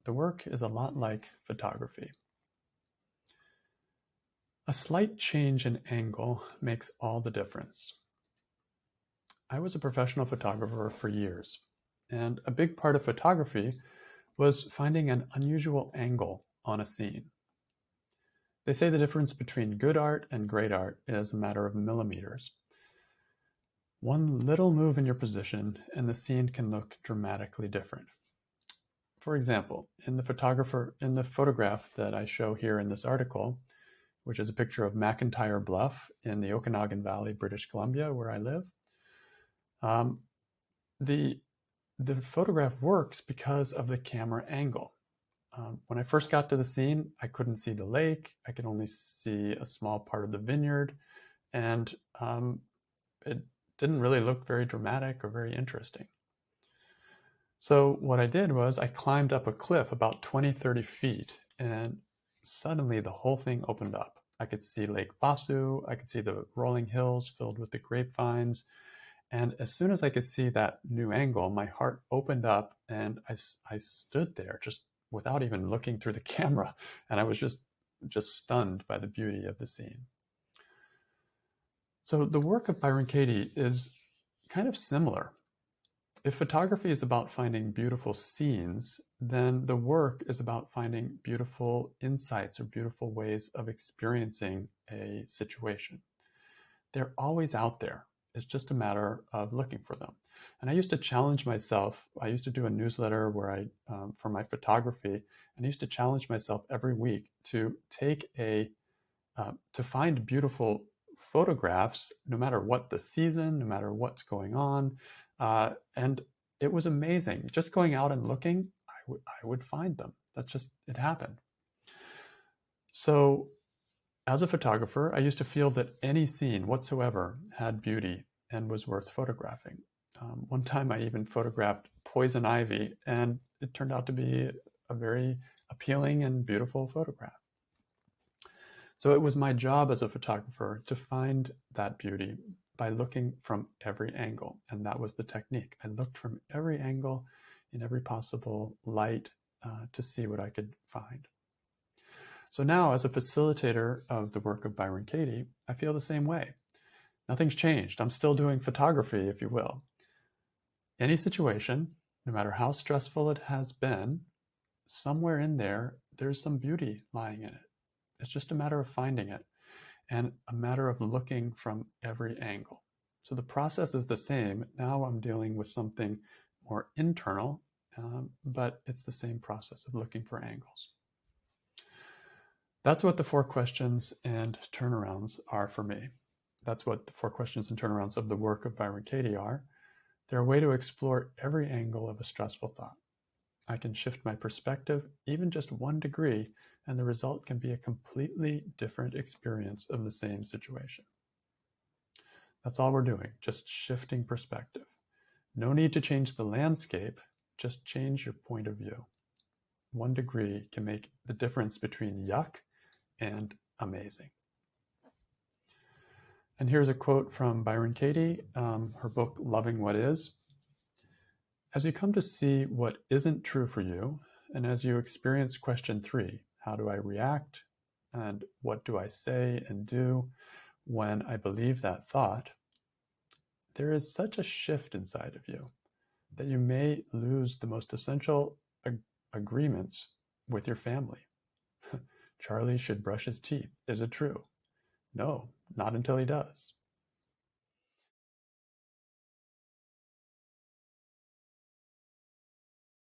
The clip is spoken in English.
the work is a lot like photography. A slight change in angle makes all the difference. I was a professional photographer for years, and a big part of photography was finding an unusual angle on a scene. They say the difference between good art and great art is a matter of millimeters. One little move in your position and the scene can look dramatically different. For example, in the photograph that I show here in this article, which is a picture of McIntyre Bluff in the Okanagan Valley, British Columbia, where I live, the photograph works because of the camera angle. When I first got to the scene, I couldn't see the lake. I could only see a small part of the vineyard, and it didn't really look very dramatic or very interesting. So what I did was I climbed up a cliff about 20-30 feet, and suddenly the whole thing opened up. I could see Lake Basu, I could see the rolling hills filled with the grapevines, and as soon as I could see that new angle, my heart opened up, and I stood there just without even looking through the camera, and I was just stunned by the beauty of the scene. So the work of Byron Katie is kind of similar. If photography is about finding beautiful scenes, then the work is about finding beautiful insights or beautiful ways of experiencing a situation. They're always out there. It's just a matter of looking for them. And I used to challenge myself. I used to do a newsletter where for my photography, and I used to challenge myself every week to to find beautiful photographs, no matter what the season, no matter what's going on. And it was amazing. Just going out and looking, I would find them. It happened. So as a photographer, I used to feel that any scene whatsoever had beauty and was worth photographing. One time I even photographed poison ivy, and it turned out to be a very appealing and beautiful photograph. So it was my job as a photographer to find that beauty by looking from every angle, and that was the technique. I looked from every angle in every possible light to see what I could find. So now, as a facilitator of the work of Byron Katie, I feel the same way. Nothing's changed. I'm still doing photography, if you will. Any situation, no matter how stressful it has been, somewhere in there, there's some beauty lying in it. It's just a matter of finding it and a matter of looking from every angle. So the process is the same. Now I'm dealing with something more internal, but it's the same process of looking for angles. That's what the 4 questions and turnarounds are for me. That's what the 4 questions and turnarounds of the work of Byron Katie are. They're a way to explore every angle of a stressful thought. I can shift my perspective even just 1 degree, and the result can be a completely different experience of the same situation. That's all we're doing, just shifting perspective. No need to change the landscape, just change your point of view. 1 degree can make the difference between yuck and amazing. And here's a quote from Byron Katie, her book, Loving What Is. As you come to see what isn't true for you, and as you experience question 3, how do I react, and what do I say and do when I believe that thought, there is such a shift inside of you that you may lose the most essential agreements with your family. Charlie should brush his teeth. Is it true? No, not until he does.